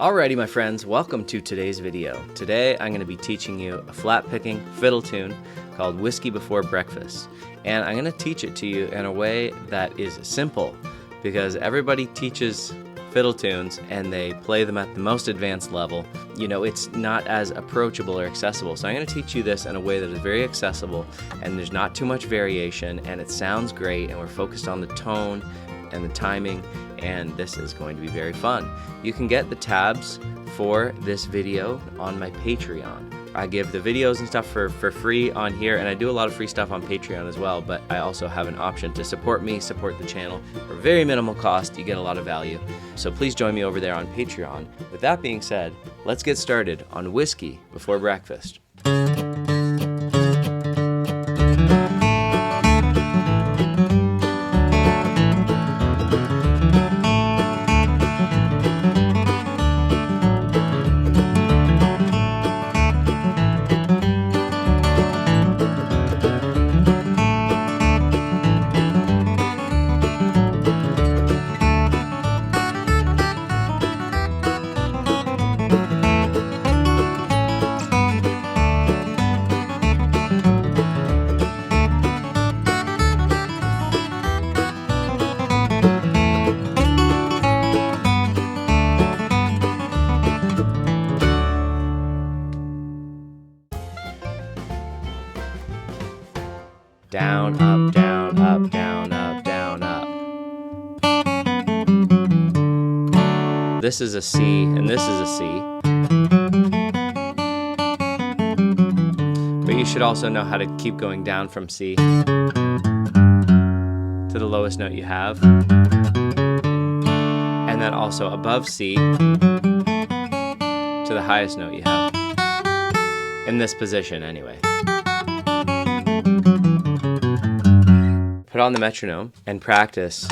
Alrighty, my friends, welcome to today's video. Today I'm going to be teaching you a flat picking fiddle tune called Whiskey Before Breakfast. And I'm going to teach it to you in a way that is simple because everybody teaches fiddle tunes and they play them at the most advanced level. You know, it's not as approachable or accessible. So I'm going to teach you this in a way that is very accessible and there's not too much variation and it sounds great and we're focused on the tone and the timing, and this is going to be very fun. You can get the tabs for this video on my Patreon. I give the videos and stuff for free on here, and I do a lot of free stuff on Patreon as well, but I also have an option to support me, support the channel. For very minimal cost, you get a lot of value. So please join me over there on Patreon. With that being said, let's get started on Whiskey Before Breakfast. Down, up, down, up, down, up, down, up. This is a C, and this is a C. But you should also know how to keep going down from C to the lowest note you have. And then also above C to the highest note you have. In this position, anyway. Put on the metronome and practice.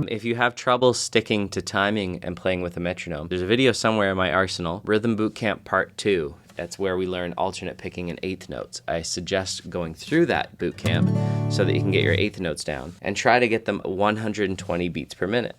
If you have trouble sticking to timing and playing with a metronome, there's a video somewhere in my arsenal, Rhythm Bootcamp Part 2. That's where we learn alternate picking and eighth notes. I suggest going through that boot camp so that you can get your eighth notes down and try to get them 120 beats per minute.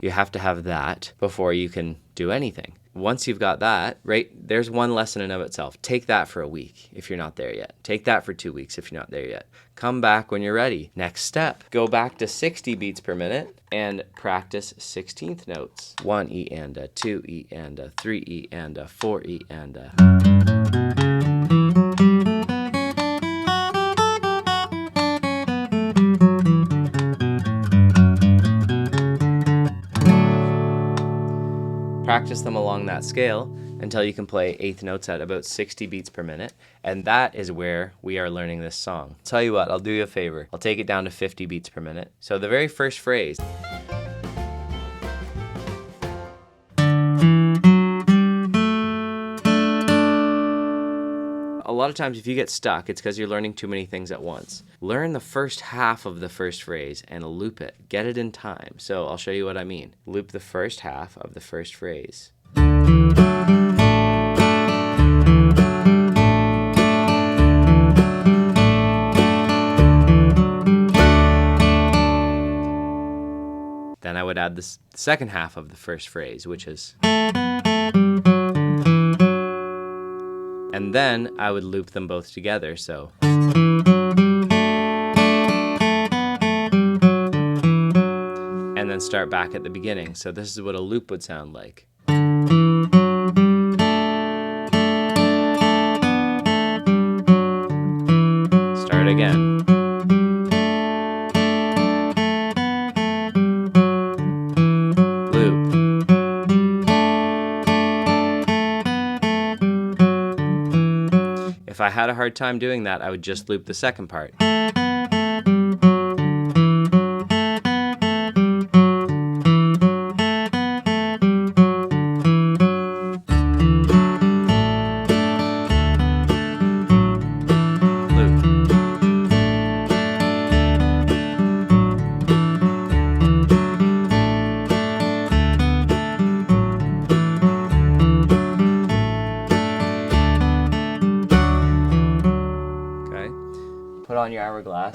You have to have that before you can do anything. Once you've got that, right, there's one lesson in of itself. Take that for a week if you're not there yet. Take that for 2 weeks if you're not there yet. Come back when you're ready. Next step, go back to 60 beats per minute and practice 16th notes. 1 E and a, 2 E and a, 3 E and a, 4 E and a. Practice them along that scale until you can play eighth notes at about 60 beats per minute, and that is where we are learning this song. Tell you what, I'll do you a favor. I'll take it down to 50 beats per minute. So the very first phrase. A lot of times if you get stuck, it's because you're learning too many things at once. Learn the first half of the first phrase and loop it. Get it in time. So I'll show you what I mean. Loop the first half of the first phrase. Then I would add the second half of the first phrase, which is... And then I would loop them both together, so. And then start back at the beginning. So this is what a loop would sound like. Start again. If I had a hard time doing that, I would just loop the second part.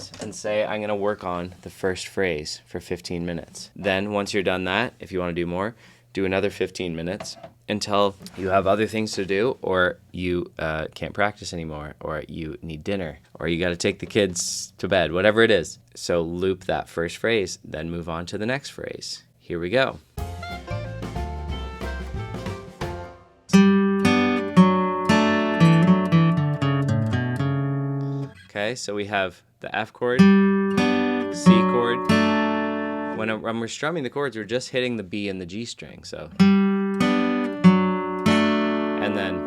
minutes and say, I'm going to work on the first phrase for 15 minutes. Then once you're done that, if you want to do more, do another 15 minutes until you have other things to do, or you can't practice anymore, or you need dinner, or you got to take the kids to bed, whatever it is. So loop that first phrase, then move on to the next phrase. Here we go. Okay, so we have the F chord, C chord. When we're strumming the chords, we're just hitting the B and the G string, so. And then.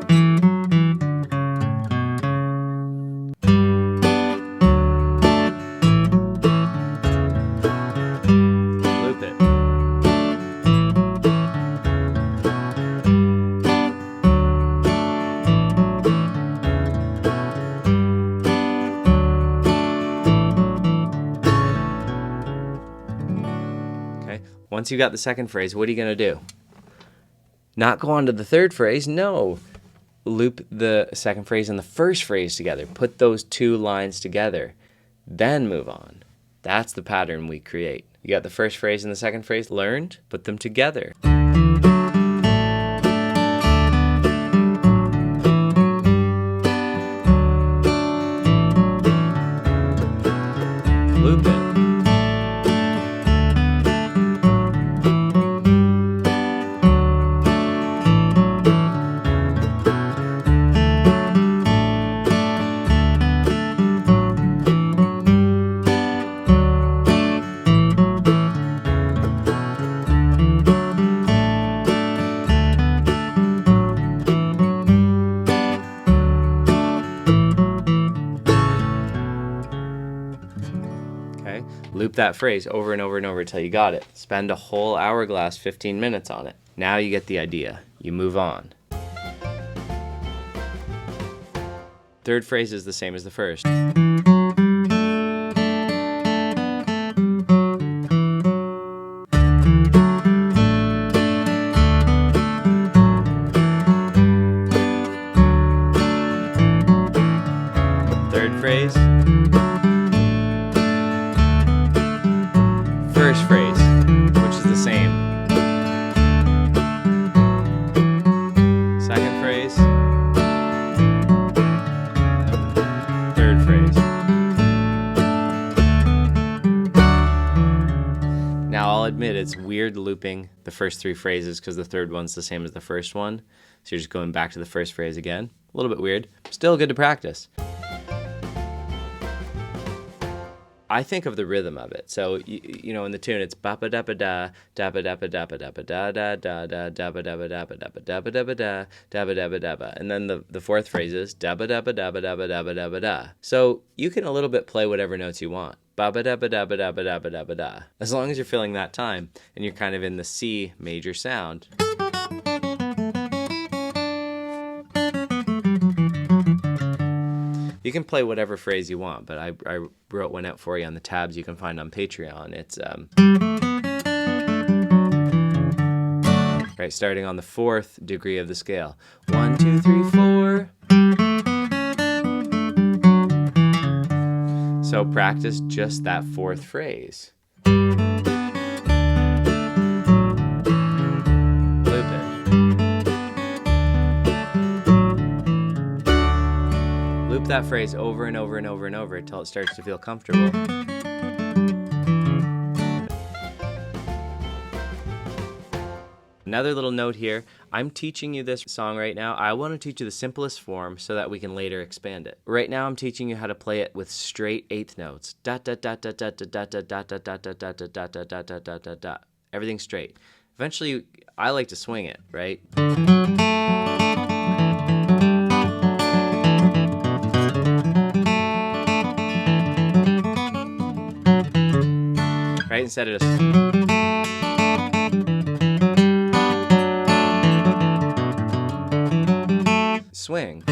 Loop it. Okay, once you got the second phrase, what are you going to do? Not go on to the third phrase, no. Loop the second phrase and the first phrase together. Put those two lines together. Then move on. That's the pattern we create. You got the first phrase and the second phrase learned, put them together. Loop it. Okay, loop that phrase over and over and over until you got it. Spend a whole hourglass, 15 minutes on it. Now you get the idea. You move on. Third phrase is the same as the first. Third phrase. First phrase, which is the same. Second phrase. Third phrase. Now I'll admit it's weird looping the first three phrases because the third one's the same as the first one. So you're just going back to the first phrase again. A little bit weird. Still good to practice. I think of the rhythm of it. So, you know, in the tune, it's ba-ba da ba da da ba da ba da ba da ba da da da da da ba da ba da ba da ba da ba da ba da da ba da ba da ba. And then the fourth phrase is da ba da ba da ba da ba da ba da ba da. So you can a little bit play whatever notes you want. Ba ba da ba da ba da ba da ba da ba da. As long as you're filling that time and you're kind of in the C major sound. You can play whatever phrase you want, but I wrote one out for you on the tabs you can find on Patreon. It's right, starting on the fourth degree of the scale. 1, 2, 3, 4. So practice just that fourth phrase. Loop that phrase over and over and over and over until it starts to feel comfortable. Another little note here, I'm teaching you this song right now. I want to teach you the simplest form so that we can later expand it. Right now I'm teaching you how to play it with straight eighth notes. Dot dot dot dot dot dot dot dot dot dot dot dot dot dot dot dot dot dot dot. Everything straight. Eventually I like to swing it, right? Right, instead of just swing.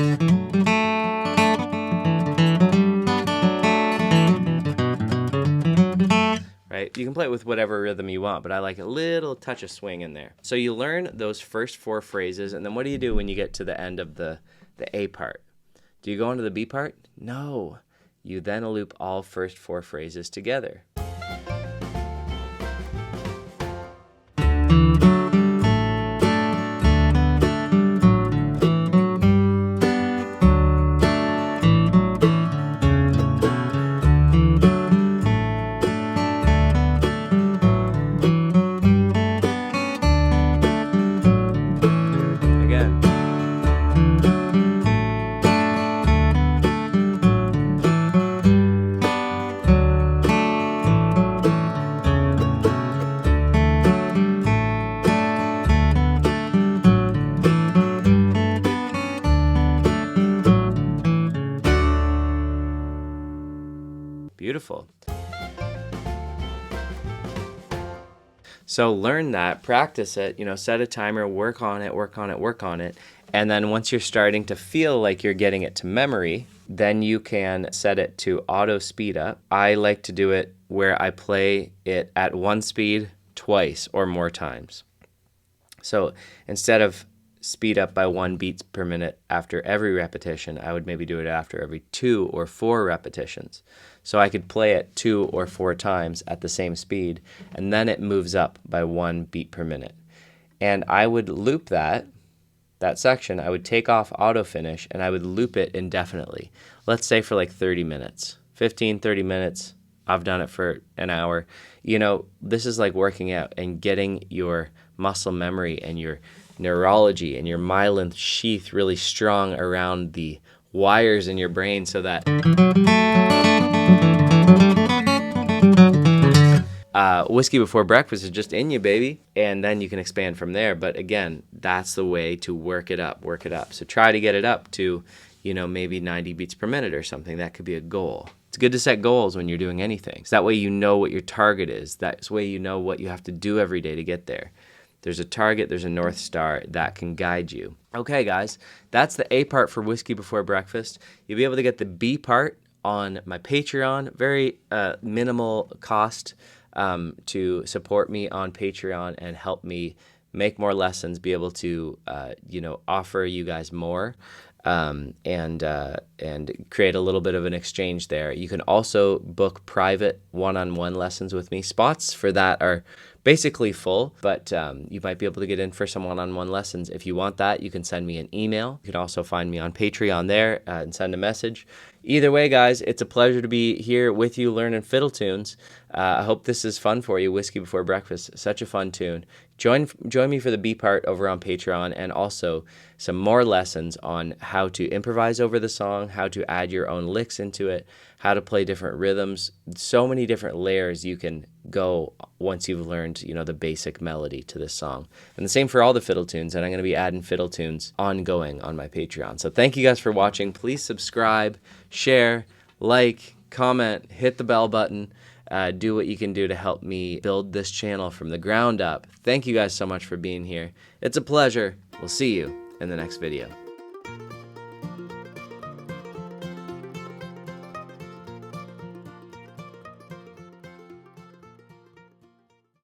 Right, you can play it with whatever rhythm you want, but I like a little touch of swing in there. So you learn those first four phrases, and then what do you do when you get to the end of the A part? Do you go into the B part? No. you then loop all first 4 phrases together. Again. Beautiful. So learn that, practice it, set a timer, work on it. And then once you're starting to feel like you're getting it to memory, then you can set it to auto speed up. I like to do it where I play it at 1 speed twice or more times. So instead of speed up by 1 beats per minute after every repetition, I would maybe do it after every 2 or 4 repetitions. So I could play it 2 or 4 times at the same speed, and then it moves up by 1 beat per minute. And I would loop that section. I would take off auto finish, and I would loop it indefinitely. Let's say for like 30 minutes, 15, 30 minutes. I've done it for an hour. This is like working out and getting your muscle memory and your neurology and your myelin sheath really strong around the wires in your brain so that Whiskey Before Breakfast is just in you, baby. And then you can expand from there. But again, that's the way to work it up. So try to get it up to, maybe 90 beats per minute or something. That could be a goal. It's good to set goals when you're doing anything. So that way you know what your target is. That's way you know what you have to do every day to get there. There's a target, there's a North Star that can guide you. Okay, guys, that's the A part for Whiskey Before Breakfast. You'll be able to get the B part on my Patreon. Very minimal cost to support me on Patreon and help me make more lessons, be able to, offer you guys more. And create a little bit of an exchange there. You can also book private one-on-one lessons with me. Spots for that are basically full, but you might be able to get in for some one-on-one lessons. If you want that, you can send me an email. You can also find me on Patreon there and send a message. Either way, guys, it's a pleasure to be here with you learning fiddle tunes. I hope this is fun for you. Whiskey Before Breakfast, such a fun tune. Join me for the B part over on Patreon, and also some more lessons on how to improvise over the song, how to add your own licks into it, how to play different rhythms. So many different layers you can go once you've learned, the basic melody to this song. And the same for all the fiddle tunes, and I'm going to be adding fiddle tunes ongoing on my Patreon. So thank you guys for watching. Please subscribe, share, like, comment, hit the bell button. Do what you can do to help me build this channel from the ground up. Thank you guys so much for being here. It's a pleasure. We'll see you in the next video.